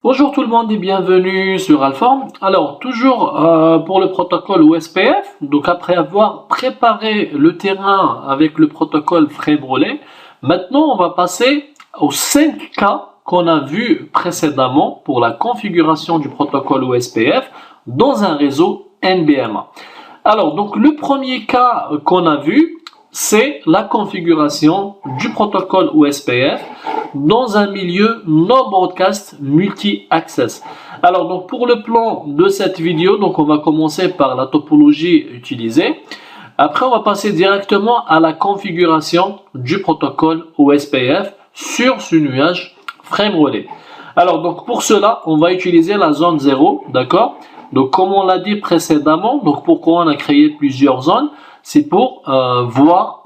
Bonjour tout le monde et bienvenue sur Alform. Alors toujours pour le protocole OSPF, donc après avoir préparé le terrain avec le protocole frame relay, maintenant on va passer aux 5 cas qu'on a vus précédemment pour la configuration du protocole OSPF dans un réseau NBMA. Alors donc le premier cas qu'on a vu, c'est la configuration du protocole OSPF dans un milieu non broadcast multi-access. Alors donc pour le plan de cette vidéo, donc on va commencer par la topologie utilisée. Après on va passer directement à la configuration du protocole OSPF sur ce nuage frame relay. Alors donc pour cela, on va utiliser la zone 0, d'accord? Donc comme on l'a dit précédemment, donc pourquoi on a créé plusieurs zones? C'est pour voir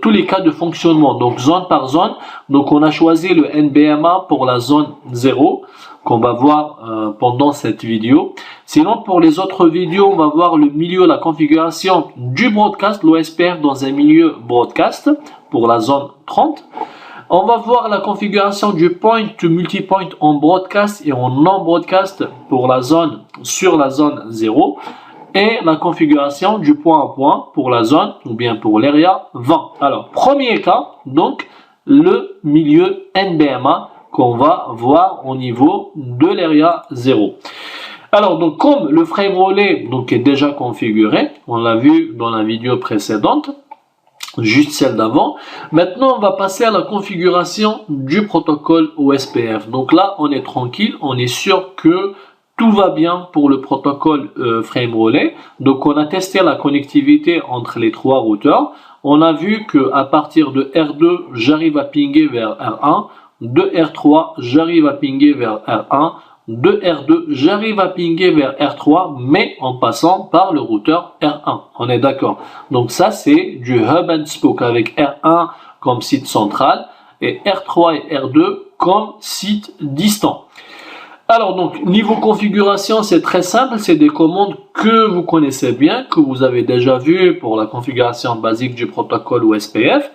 tous les cas de fonctionnement, donc zone par zone. Donc on a choisi le NBMA pour la zone 0 qu'on va voir pendant cette vidéo. Sinon pour les autres vidéos, on va voir le milieu, la configuration du broadcast, l'OSPF dans un milieu broadcast pour la zone 30. On va voir la configuration du point to multipoint en broadcast et en non broadcast pour la zone sur la zone 0. Et la configuration du point à point pour la zone ou bien pour l'area 20. Alors, premier cas, donc le milieu NBMA qu'on va voir au niveau de l'area 0. Alors, donc comme le frame relay donc, est déjà configuré, on l'a vu dans la vidéo précédente, juste celle d'avant. Maintenant, on va passer à la configuration du protocole OSPF. Donc là, on est tranquille, on est sûr que tout va bien pour le protocole frame relay. Donc on a testé la connectivité entre les trois routeurs. On a vu que à partir de R2, j'arrive à pinguer vers R1. De R3, j'arrive à pinguer vers R1. De R2, j'arrive à pinguer vers R3, mais en passant par le routeur R1. On est d'accord. Donc ça, c'est du hub and spoke avec R1 comme site central et R3 et R2 comme site distant. Alors donc niveau configuration, c'est très simple, c'est des commandes que vous connaissez bien, que vous avez déjà vu pour la configuration basique du protocole OSPF.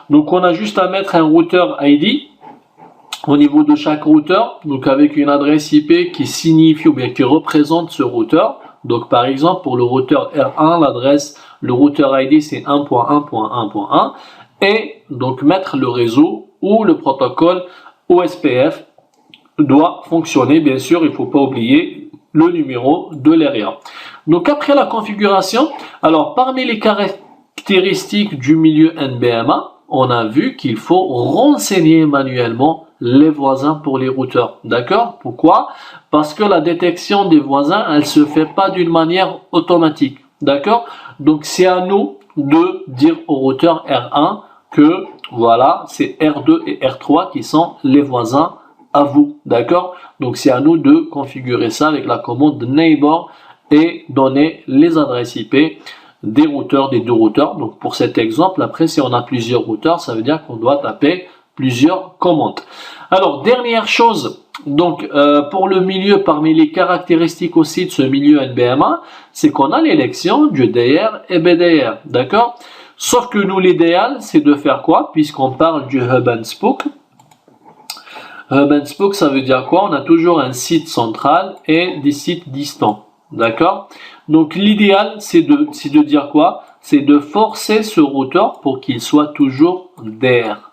Donc on a juste à mettre un routeur ID au niveau de chaque routeur, donc avec une adresse IP qui signifie ou bien qui représente ce routeur. Donc par exemple pour le routeur R1, l'adresse, le routeur ID c'est 1.1.1.1 et donc mettre le réseau ou le protocole OSPF doit fonctionner, bien sûr, il ne faut pas oublier le numéro de l'area. Donc après la configuration, alors parmi les caractéristiques du milieu NBMA, on a vu qu'il faut renseigner manuellement les voisins pour les routeurs. D'accord? Pourquoi? Parce que la détection des voisins, elle se fait pas d'une manière automatique. D'accord? Donc c'est à nous de dire au routeur R1 que voilà, c'est R2 et R3 qui sont les voisins à vous, d'accord? Donc c'est à nous de configurer ça avec la commande neighbor et donner les adresses IP des routeurs, des deux routeurs. Donc pour cet exemple, après si on a plusieurs routeurs, ça veut dire qu'on doit taper plusieurs commandes. Alors dernière chose, donc pour le milieu, parmi les caractéristiques aussi de ce milieu NBMA, c'est qu'on a l'élection du DR et BDR, d'accord? Sauf que nous l'idéal, c'est de faire quoi? Puisqu'on parle du hub and spoke. Hub and spoke, ça veut dire quoi? On a toujours un site central et des sites distants. D'accord? Donc l'idéal, c'est de dire quoi? C'est de forcer ce routeur pour qu'il soit toujours DR.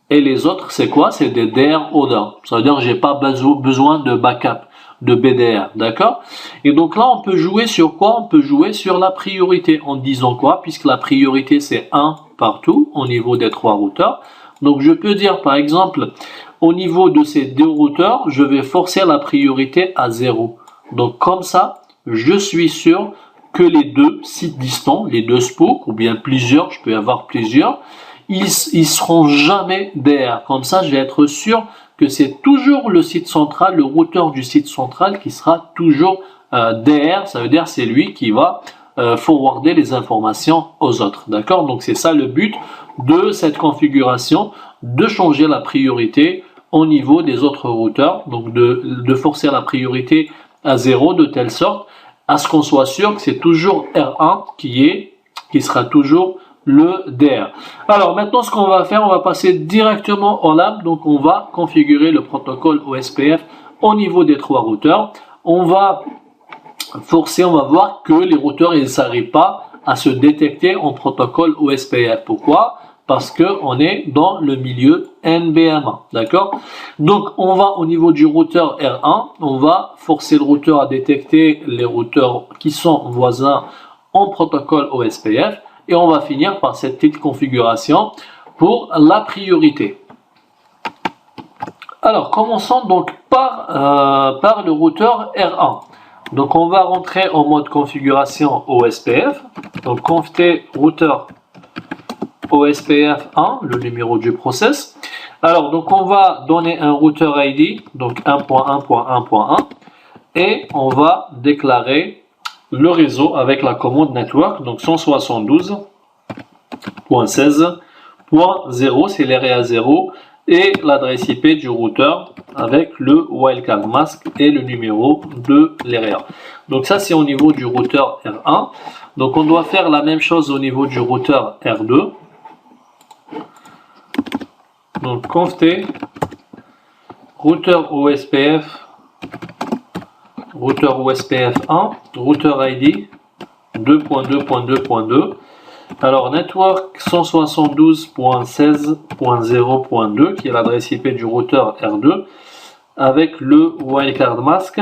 Et les autres, c'est quoi? C'est des DR order. Ça veut dire que j'ai pas besoin de backup, de BDR. D'accord? Et donc là, on peut jouer sur quoi? On peut jouer sur la priorité en disant quoi? Puisque la priorité, c'est 1 partout au niveau des trois routeurs. Donc je peux dire par exemple, au niveau de ces deux routeurs, je vais forcer la priorité à 0. Donc comme ça, je suis sûr que les deux sites distants, les deux spokes, ou bien plusieurs, je peux y avoir plusieurs, ils seront jamais DR. Comme ça, je vais être sûr que c'est toujours le site central, le routeur du site central qui sera toujours DR. Ça veut dire c'est lui qui va forwarder les informations aux autres. D'accord? Donc c'est ça le but de cette configuration, de changer la priorité au niveau des autres routeurs, donc de forcer la priorité à 0 de telle sorte à ce qu'on soit sûr que c'est toujours R1 qui sera toujours le DR. Alors maintenant, ce qu'on va faire, on va passer directement au lab. Donc on va configurer le protocole OSPF au niveau des 3 routeurs. On va forcer, on va voir que les routeurs ils n'arrivent pas à se détecter en protocole OSPF. Pourquoi? Parce qu'on est dans le milieu NBMA, d'accord? Donc on va au niveau du routeur R1, on va forcer le routeur à détecter les routeurs qui sont voisins en protocole OSPF et on va finir par cette petite configuration pour la priorité. Alors commençons donc par le routeur R1. Donc on va rentrer en mode configuration OSPF. Donc conft routeur OSPF 1, le numéro du process. Alors donc on va donner un routeur ID, donc 1.1.1.1 et on va déclarer le réseau avec la commande network, donc 172.16.0, c'est l'area 0 et l'adresse IP du routeur avec le wildcard mask et le numéro de l'area. Donc ça c'est au niveau du routeur R1. Donc on doit faire la même chose au niveau du routeur R2. Donc conft routeur OSPF 1, routeur ID 2.2.2.2. Alors network 172.16.0.2 qui est l'adresse IP du routeur R2 avec le wildcard mask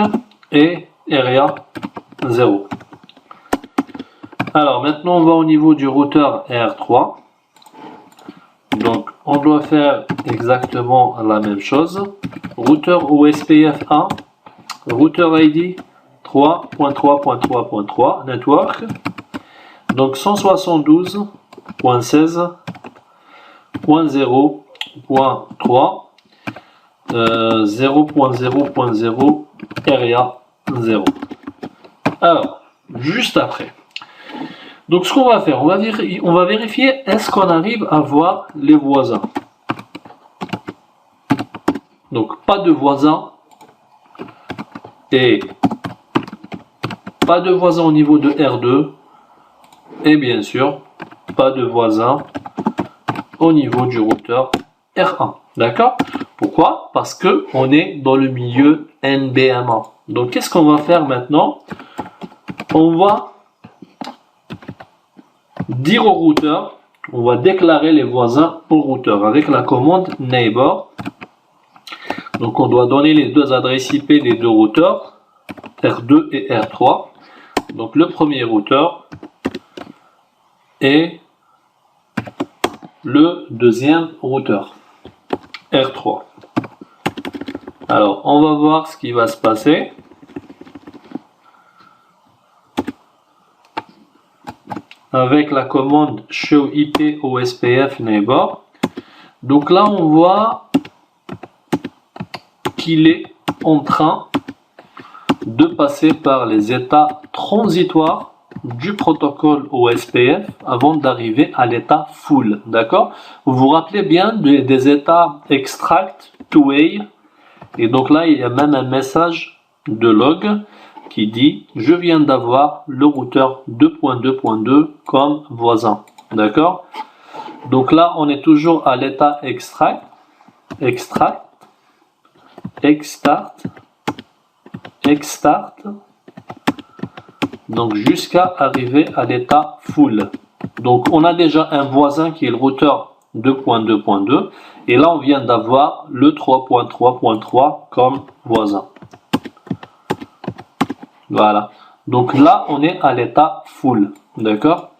et area 0. Alors maintenant on va au niveau du routeur R3. Donc on doit faire exactement la même chose. Routeur OSPF 1, routeur ID 3.3.3.3 network. Donc 172.16.0.3 0.0.0 area 0. Alors juste après. Donc ce qu'on va faire, on va vérifier est-ce qu'on arrive à voir les voisins. Donc pas de voisins et pas de voisins au niveau de R2 et bien sûr pas de voisins au niveau du routeur R1. D'accord? Pourquoi? Parce que on est dans le milieu NBMA. Donc qu'est-ce qu'on va faire maintenant? On va dire au routeur, on va déclarer les voisins au routeur avec la commande neighbor. Donc on doit donner les deux adresses IP des deux routeurs, R2 et R3. Donc le premier routeur et le deuxième routeur, R3. Alors on va voir ce qui va se passer. Avec la commande show IP OSPF neighbor. Donc là on voit qu'il est en train de passer par les états transitoires du protocole OSPF avant d'arriver à l'état full. D'accord? Vous vous rappelez bien des états extract to A. Et donc là il y a même un message de log qui dit je viens d'avoir le routeur 2.2.2 comme voisin. D'accord? Donc là on est toujours à l'état extract, donc jusqu'à arriver à l'état full. Donc on a déjà un voisin qui est le routeur 2.2.2 et là on vient d'avoir le 3.3.3 comme voisin. Voilà. Donc là, on est à l'état full. D'accord?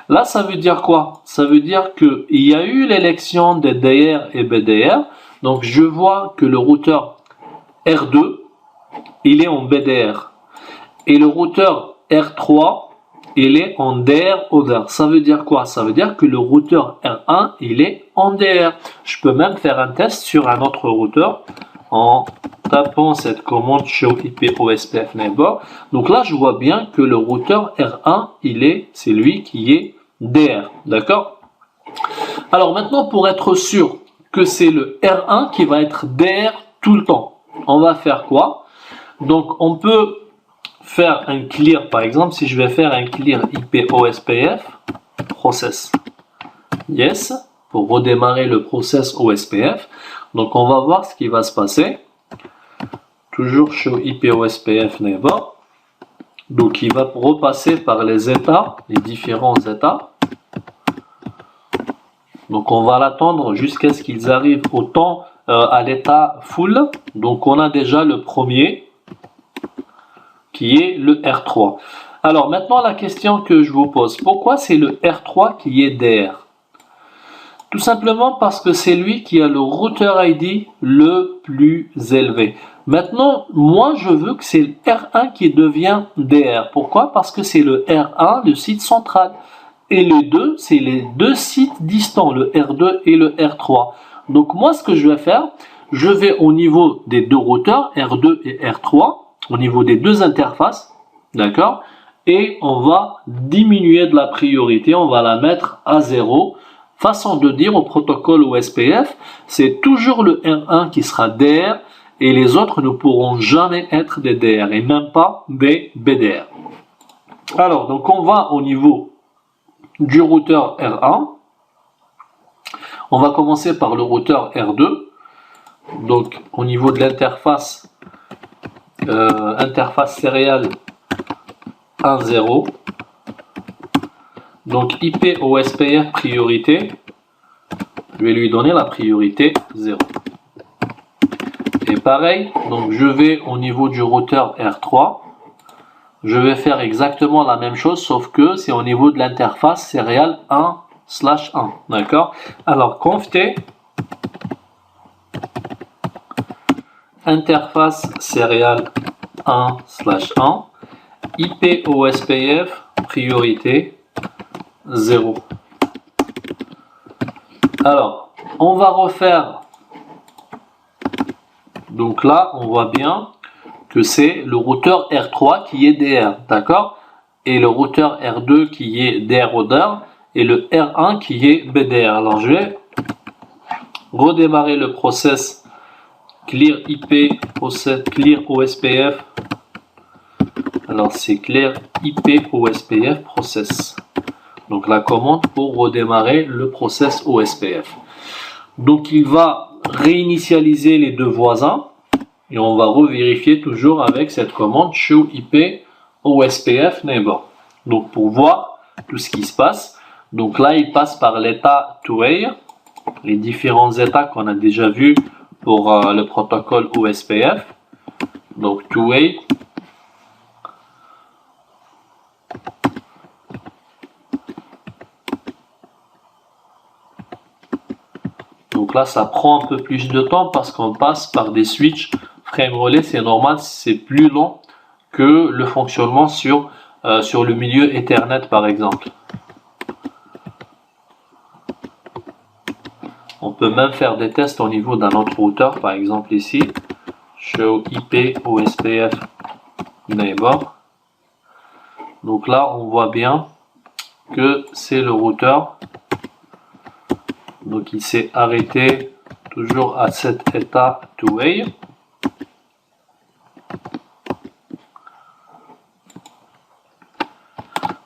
Là, ça veut dire quoi? Ça veut dire qu'il y a eu l'élection des DR et BDR. Donc, je vois que le routeur R2, il est en BDR. Et le routeur R3, il est en DR other. Ça veut dire quoi? Ça veut dire que le routeur R1, il est en DR. Je peux même faire un test sur un autre routeur en tapant cette commande show IP OSPF neighbor. Donc là, je vois bien que le routeur R1, c'est lui qui est DR. D'accord? Alors maintenant, pour être sûr que c'est le R1 qui va être DR tout le temps, on va faire quoi? Donc on peut faire un clear, par exemple, si je vais faire un clear IP OSPF process. Yes, pour redémarrer le process OSPF. Donc on va voir ce qui va se passer. Toujours show IP OSPF neighbor. Donc il va repasser par les états, les différents états. Donc on va l'attendre jusqu'à ce qu'ils arrivent au temps à l'état full. Donc on a déjà le premier qui est le R3. Alors maintenant la question que je vous pose, pourquoi c'est le R3 qui est DR? Tout simplement parce que c'est lui qui a le routeur ID le plus élevé. Maintenant, moi je veux que c'est le R1 qui devient DR. Pourquoi? Parce que c'est le R1, le site central. Et les deux, c'est les deux sites distants, le R2 et le R3. Donc moi ce que je vais faire, je vais au niveau des deux routeurs, R2 et R3, au niveau des deux interfaces, d'accord? Et on va diminuer de la priorité, on va la mettre à 0. Façon de dire au protocole OSPF, c'est toujours le R1 qui sera DR et les autres ne pourront jamais être des DR et même pas des BDR. Alors, donc on va au niveau du routeur R1. On va commencer par le routeur R2. Donc, au niveau de l'interface, interface sériale 1.0. Donc IP OSPF priorité, je vais lui donner la priorité 0. Et pareil, donc je vais au niveau du routeur R3, je vais faire exactement la même chose, sauf que c'est au niveau de l'interface sériale 1/1. D'accord? Alors conft interface sériale 1/1 IP OSPF priorité 0. Alors, on va refaire. Donc là, on voit bien que c'est le routeur R3 qui est DR, d'accord? Et le routeur R2 qui est DR-ODR et le R1 qui est BDR. Alors, je vais redémarrer le process clear IP, process clear OSPF. Alors, c'est clear IP OSPF process. Donc la commande pour redémarrer le process OSPF. Donc il va réinitialiser les deux voisins et on va revérifier toujours avec cette commande show IP OSPF neighbor. Donc pour voir tout ce qui se passe. Donc là il passe par l'état 2way, les différents états qu'on a déjà vus pour le protocole OSPF. Donc 2way. Donc là, ça prend un peu plus de temps parce qu'on passe par des switches frame relais. C'est normal, c'est plus long que le fonctionnement sur le milieu Ethernet par exemple. On peut même faire des tests au niveau d'un autre routeur, par exemple ici. Show IP OSPF neighbor. Donc là, on voit bien que c'est le routeur. Donc il s'est arrêté toujours à cet état 2way.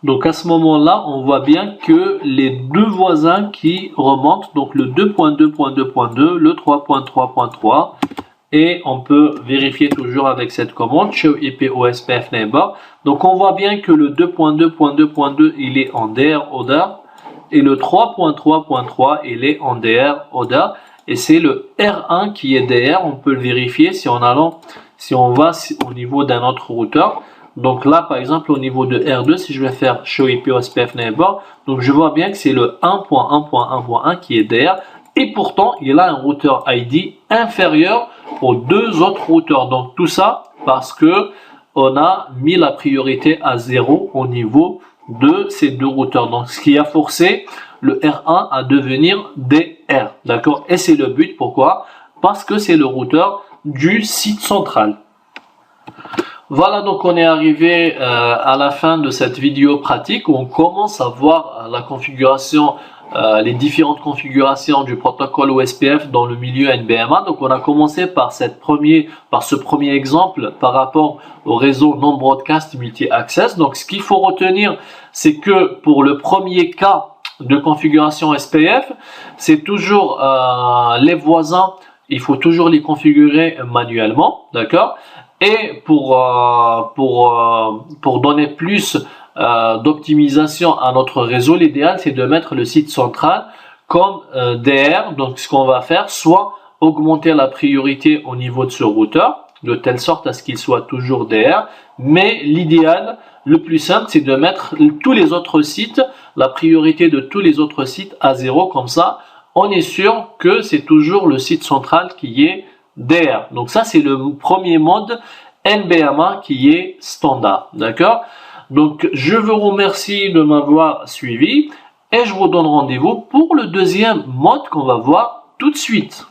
Donc à ce moment-là, on voit bien que les deux voisins qui remontent, donc le 2.2.2.2, le 3.3.3, et on peut vérifier toujours avec cette commande show IP OSPF neighbor. Donc on voit bien que le 2.2.2.2 il est en DR-ODR. Et le 3.3.3 il est en DR-ODR et c'est le R1 qui est DR. On peut le vérifier si on va au niveau d'un autre routeur. Donc là par exemple au niveau de R2, si je vais faire show IP OSPF neighbor, donc je vois bien que c'est le 1.1.1.1 qui est DR et pourtant il a un routeur ID inférieur aux deux autres routeurs. Donc tout ça parce que on a mis la priorité à 0 au niveau de ces deux routeurs. Donc ce qui a forcé le R1 à devenir DR. D'accord? Et c'est le but. Pourquoi? Parce que c'est le routeur du site central. Voilà, donc on est arrivé à la fin de cette vidéo pratique où on commence à voir la configuration, les différentes configurations du protocole OSPF dans le milieu NBMA. Donc on a commencé par ce premier exemple par rapport au réseau non-broadcast multi-access. Donc ce qu'il faut retenir, c'est que pour le premier cas de configuration SPF, c'est toujours les voisins, il faut toujours les configurer manuellement, d'accord? Et pour donner plus d'optimisation à notre réseau, l'idéal c'est de mettre le site central comme DR. Donc ce qu'on va faire, soit augmenter la priorité au niveau de ce routeur, de telle sorte à ce qu'il soit toujours DR, mais l'idéal, le plus simple, c'est de mettre tous les autres sites, la priorité de tous les autres sites à 0, comme ça, on est sûr que c'est toujours le site central qui est DR. Donc ça, c'est le premier mode NBMA qui est standard, d'accord? Donc je vous remercie de m'avoir suivi et je vous donne rendez-vous pour le deuxième mode qu'on va voir tout de suite.